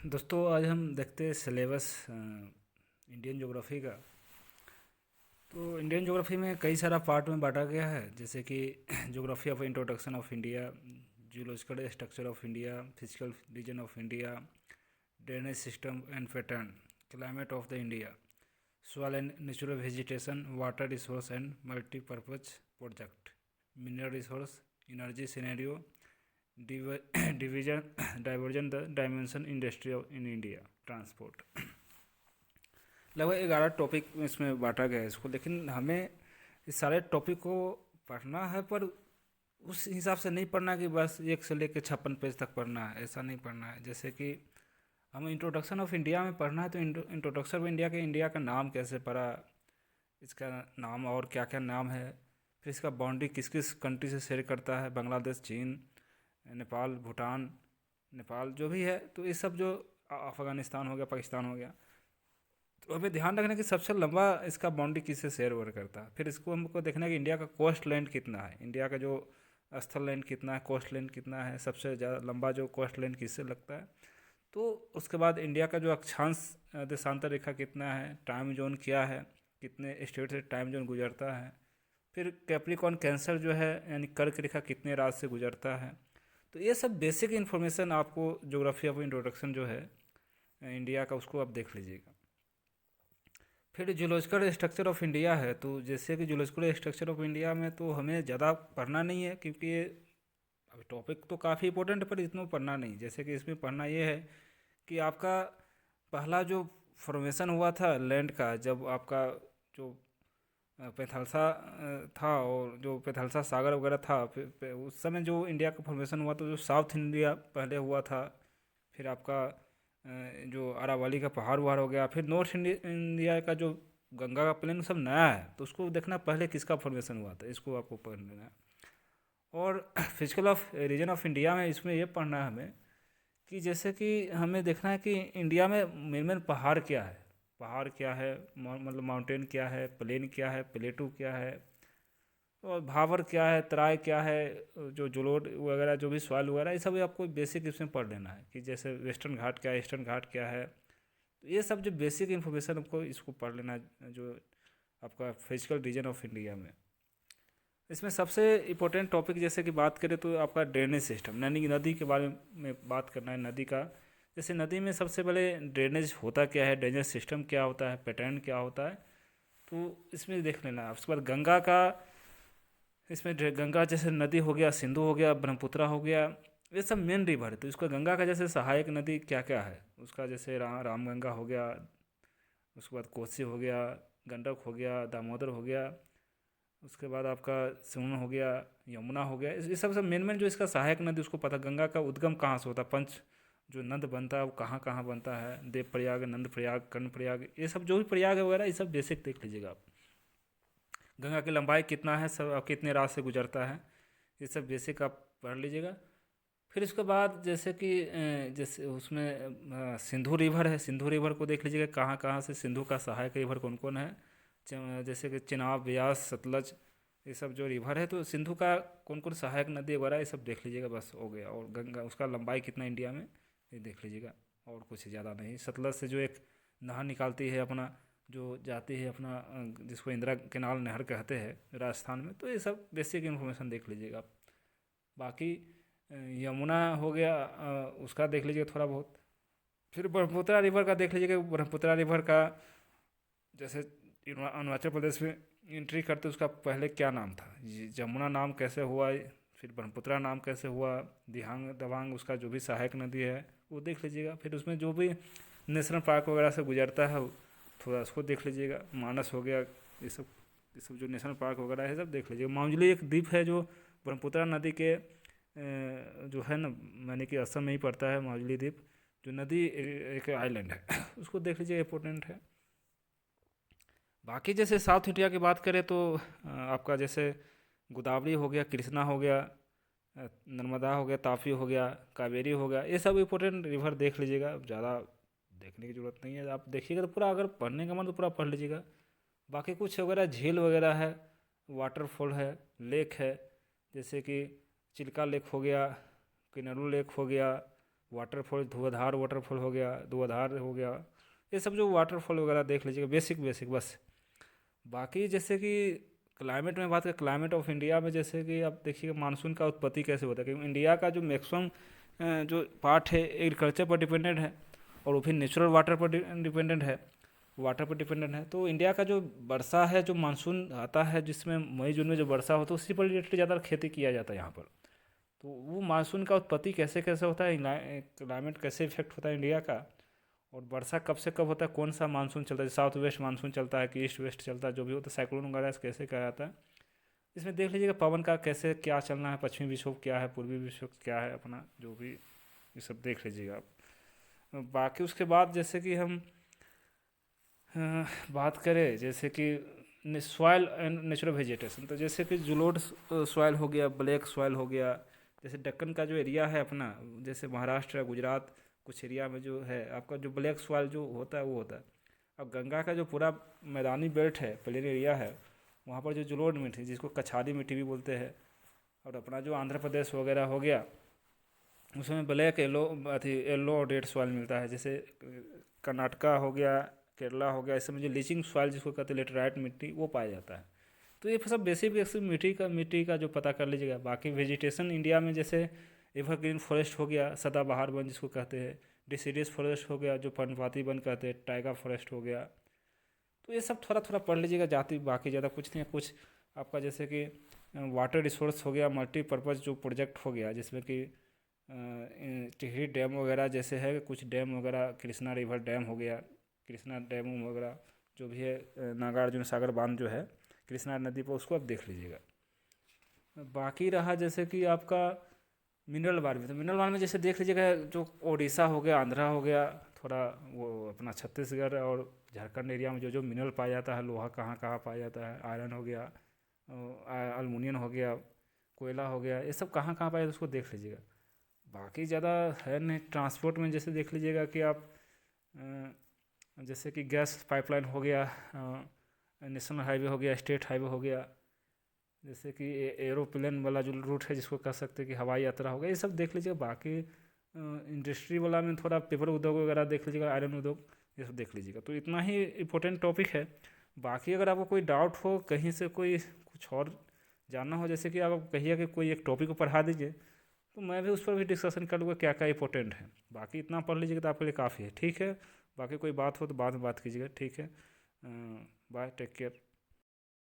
दोस्तों आज हम देखते हैं सिलेबस इंडियन ज्योग्राफी का। तो इंडियन ज्योग्राफी में कई सारा पार्ट में बांटा गया है, जैसे कि geography of introduction of India, geological structure of India, physical region of India, drainage system and pattern, climate of the India, soil and natural vegetation, water resource and multi-purpose project, mineral resource, energy scenario, division, divergent the dimension industry in India, transport। लगभग 11 topic इसमें बांटा गया है इसको, लेकिन हमें इस सारे टॉपिक को पढ़ना है, पर उस हिसाब से नहीं पढ़ना कि बस 1 से लेकर 56 पेज तक पढ़ना है, ऐसा नहीं पढ़ना है। जैसे कि हमें इंट्रोडक्शन ऑफ इंडिया में पढ़ना है, तो इंट्रोडक्शन ऑफ इंडिया के इंडिया का नाम कैसे पड़ा, इसका नाम और क्या क्या नाम है, फिर इसका बाउंड्री किस किस कंट्री से शेयर करता है, बांग्लादेश, चीन, नेपाल, भूटान, नेपाल जो भी है, तो ये सब जो अफ़गानिस्तान हो गया, पाकिस्तान हो गया, तो हमें ध्यान रखना कि सबसे लंबा इसका बाउंड्री किससे शेयर ओवर करता है। फिर इसको हमको देखना है कि इंडिया का कोस्ट लैंड कितना है, इंडिया का जो स्थल लैंड कितना है, कोस्ट लैंड कितना है, सबसे ज़्यादा लंबा जो कोस्ट लैंड किससे लगता है। तो उसके बाद इंडिया का जो अक्षांश देशांतर रेखा कितना है, टाइम जोन क्या है, कितने स्टेट से टाइम जोन गुजरता है, फिर कैप्रिकॉन कैंसर जो है यानी कर्क रेखा कितने रात से गुजरता है। तो ये सब बेसिक इन्फॉर्मेशन आपको ज्योग्राफी ऑफ इंट्रोडक्शन जो है इंडिया का, उसको आप देख लीजिएगा। फिर जूलॉजिकल स्ट्रक्चर ऑफ इंडिया है, तो जैसे कि जूलॉजिकल स्ट्रक्चर ऑफ इंडिया में तो हमें ज़्यादा पढ़ना नहीं है, क्योंकि ये अभी टॉपिक तो काफ़ी इंपॉर्टेंट है, पर इतना पढ़ना नहीं। जैसे कि इसमें पढ़ना ये है कि आपका पहला जो फॉर्मेशन हुआ था लैंड का, जब आपका जो पैथालसा था, और जो पैथालसा सागर वगैरह था, उस समय जो इंडिया का फॉर्मेशन हुआ, तो जो साउथ इंडिया पहले हुआ था, फिर आपका जो अरावली का पहाड़ वहाड़ हो गया, फिर नॉर्थ इंडिया का जो गंगा का प्लेन सब नया है, तो उसको देखना पहले किसका फॉर्मेशन हुआ था, इसको आपको पढ़ लेना है। और physical of region of India में इसमें ये पढ़ना है हमें कि जैसे कि हमें देखना है कि इंडिया में मेन मेन पहाड़ क्या है, पहाड़ क्या है, मतलब माउंटेन क्या है, प्लेन क्या है, प्लेटू क्या है, और भावर क्या है, तराई क्या है, जो जलोढ़ वगैरह जो भी सॉइल वगैरह, ये सब आपको बेसिक इसमें पढ़ लेना है कि जैसे वेस्टर्न घाट क्या है, ईस्टर्न घाट क्या है। तो ये सब जो बेसिक इन्फॉर्मेशन आपको इसको पढ़ लेना है, जो आपका फिजिकल रीजन ऑफ इंडिया में। इसमें सबसे इम्पोर्टेंट टॉपिक जैसे कि बात करें तो आपका ड्रेनेज सिस्टम, यानी कि नदी के बारे में बात करना है, नदी का। जैसे नदी में सबसे पहले ड्रेनेज होता क्या है, ड्रेनेज सिस्टम क्या होता है, पैटर्न क्या होता है, तो इसमें देख लेना है। उसके बाद गंगा का, इसमें गंगा जैसे नदी हो गया, सिंधु हो गया, ब्रह्मपुत्रा हो गया, ये सब मेन रिवर है। तो इसका गंगा का जैसे सहायक नदी क्या क्या है, उसका जैसे रामगंगा हो गया, उसके बाद कोसी हो गया, गंडक हो गया, दामोदर हो गया, उसके बाद आपका सोन हो गया, यमुना हो गया। ये सब सब मेन मेन जो इसका सहायक नदी, उसको पता गंगा का उद्गम कहाँ से होता है, पंच जो नद बनता है वो कहाँ कहाँ बनता है, देव प्रयाग, नंद प्रयाग, कर्ण प्रयाग, ये सब जो भी प्रयाग है वगैरह, ये सब बेसिक देख लीजिएगा आप। गंगा की लंबाई कितना है, सब कितने रात से गुजरता है, ये सब बेसिक आप पढ़ लीजिएगा। फिर उसके बाद जैसे कि जैसे उसमें सिंधु रिवर है, सिंधु रिवर को देख लीजिएगा कहाँ कहाँ से सिंधु का सहायक रिवर कौन कौन है। जैसे कि चिनाब, ब्यास, सतलज, ये सब जो रिवर है, तो सिंधु का कौन कौन सहायक नदी वगैरह ये सब देख लीजिएगा, बस हो गया। और गंगा, उसका लंबाई कितना इंडिया में, ये देख लीजिएगा, और कुछ ज़्यादा नहीं। सतलज से जो एक नहर निकालती है अपना, जो जाती है अपना, जिसको इंदिरा केनाल नहर कहते हैं राजस्थान में, तो ये सब बेसिक इन्फॉर्मेशन देख लीजिएगा आप। बाकी यमुना हो गया, उसका देख लीजिएगा थोड़ा बहुत। फिर ब्रह्मपुत्रा रिवर का देख लीजिएगा, ब्रह्मपुत्रा रिवर का जैसे अरुणाचल प्रदेश में एंट्री करते उसका पहले क्या नाम था, जमुना नाम कैसे हुआ, फिर ब्रह्मपुत्रा नाम कैसे हुआ, दिहांग दवांग उसका जो भी सहायक नदी है वो देख लीजिएगा। फिर उसमें जो भी नेशनल पार्क वगैरह से गुजरता है थोड़ा उसको देख लीजिएगा, मानस हो गया, ये सब जो नेशनल पार्क वगैरह है सब देख लीजिएगा। मांजुली एक द्वीप है जो ब्रह्मपुत्रा नदी के जो है ना, मैंने कि असम में ही पड़ता है माजुली द्वीप, जो नदी एक आइलैंड है उसको देख लीजिए, इम्पोर्टेंट है। बाकी जैसे साउथ इंडिया की बात करें तो आपका जैसे गोदावरी हो गया, कृष्णा हो गया, नर्मदा हो गया, तापी हो गया, कावेरी हो गया, ये सब इम्पोर्टेंट रिवर देख लीजिएगा। ज़्यादा देखने की ज़रूरत नहीं है, आप देखिएगा तो पूरा, अगर पढ़ने का मन तो पूरा पढ़ लीजिएगा। बाकी कुछ वगैरह झील वगैरह है, वाटरफॉल है, लेक है, जैसे कि चिल्का लेक हो गया, किन्नरू लेक हो गया, वाटरफॉल, धुआंधार वाटरफॉल हो गया, धुआंधार हो गया, ये सब जो वाटरफॉल वगैरह देख लीजिएगा, बेसिक बेसिक बस। बाकी जैसे कि क्लाइमेट में बात करें, क्लाइमेट ऑफ इंडिया में जैसे कि आप देखिएगा मानसून का उत्पत्ति कैसे होता है, क्योंकि इंडिया का जो मैक्सिमम जो पार्ट है एग्रीकल्चर पर डिपेंडेंट है, और वो भी नेचुरल वाटर पर डिपेंडेंट है, वाटर पर डिपेंडेंट है। तो इंडिया का जो वर्षा है, जो मानसून आता है जिसमें मई जून में जो वर्षा होता है, उसी पर रिलेटेड ज़्यादा खेती किया जाता है यहाँ पर। तो वो मानसून का उत्पत्ति कैसे कैसे होता है, क्लाइमेट कैसे इफेक्ट होता है इंडिया का, और वर्षा कब से कब होता है, कौन सा मानसून चलता है, साउथ वेस्ट मानसून चलता है कि ईस्ट वेस्ट चलता है, जो भी होता है साइक्लोन वगैरह से कैसे क्या जाता है, इसमें देख लीजिएगा पवन का कैसे क्या चलना है, पश्चिमी विक्षोभ क्या है, पूर्वी विक्षोभ क्या है अपना, जो भी ये सब देख लीजिएगा आप। बाकी उसके बाद जैसे कि हम बात करें जैसे कि सॉइल एंड नेचुरल वेजिटेशन, तो जैसे कि जुलोड सॉइल हो गया, ब्लैक सॉइल हो गया, जैसे दक्कन का जो एरिया है अपना, जैसे महाराष्ट्र गुजरात कुछ एरिया में जो है आपका जो ब्लैक सॉइल जो होता है वो होता है। अब गंगा का जो पूरा मैदानी बेल्ट है, प्लेन एरिया है, वहाँ पर जो जलोढ़ मिट्टी जिसको कछारी मिट्टी भी बोलते हैं, और अपना जो आंध्र प्रदेश वगैरह हो गया उसमें ब्लैक येलो अथी येलो और रेड सॉइल मिलता है। जैसे कर्नाटका हो गया, केरला हो गया, इस समय जो लीचिंग सॉइल जिसको कहते हैं लेटराइट मिट्टी, वो पाया जाता है। तो ये सब बेसिक बेसिक मिट्टी का जो पता कर लीजिएगा। बाकी वेजिटेशन इंडिया में जैसे एवरग्रीन फॉरेस्ट हो गया, सदाबहार वन जिसको कहते हैं, डिसीडियस फॉरेस्ट हो गया जो पर्णपाती वन कहते हैं, टाइगर फॉरेस्ट हो गया। तो ये सब थोड़ा थोड़ा पढ़ लीजिएगा जाति, बाकी ज़्यादा कुछ नहीं है। कुछ आपका जैसे कि वाटर रिसोर्स हो गया, मल्टीपर्पज़ जो प्रोजेक्ट हो गया, जिसमें कि टिहरी डैम वगैरह जैसे है, कुछ डैम वगैरह, कृष्णा रिवर डैम हो गया, कृष्णा डैम वगैरह जो भी है, नागार्जुन सागर बांध जो है कृष्णा नदी पर, उसको आप देख लीजिएगा। बाकी रहा जैसे कि आपका मिनरल वार में, तो मिनरल वार में जैसे देख लीजिएगा जो उड़ीसा हो गया, आंध्रा हो गया, थोड़ा वो अपना छत्तीसगढ़ और झारखंड एरिया में जो जो मिनरल पाया जाता है, लोहा कहाँ कहाँ पाया जाता है, आयरन हो गया, अल्मुनियम हो गया, कोयला हो गया, ये सब कहाँ कहाँ पाया जाता है उसको देख लीजिएगा। बाकी ज़्यादा है नहीं। ट्रांसपोर्ट में जैसे देख लीजिएगा कि आप जैसे कि गैस पाइपलाइन हो गया, नेशनल हाईवे हो गया, स्टेट हाईवे हो गया, जैसे कि एरोप्लेन वाला जो रूट है जिसको कह सकते हैं कि हवाई यात्रा हो गया, ये सब देख लीजिएगा। बाकी इंडस्ट्री वाला में थोड़ा पेपर उद्योग वगैरह देख लीजिएगा, आयरन उद्योग, ये सब देख लीजिएगा। तो इतना ही इम्पोर्टेंट टॉपिक है। बाकी अगर आपको कोई डाउट हो, कहीं से कोई कुछ और जानना हो, जैसे कि आप कहिए कि कोई एक टॉपिक को पढ़ा दीजिए, तो मैं भी उस पर भी डिस्कशन कर लूँगा क्या क्या इंपॉर्टेंट है। बाकी इतना पढ़ लीजिएगा तो आपके लिए काफ़ी है। ठीक है, बाकी कोई बात हो तो बाद में बात कीजिएगा। ठीक है, बाय, टेक केयर।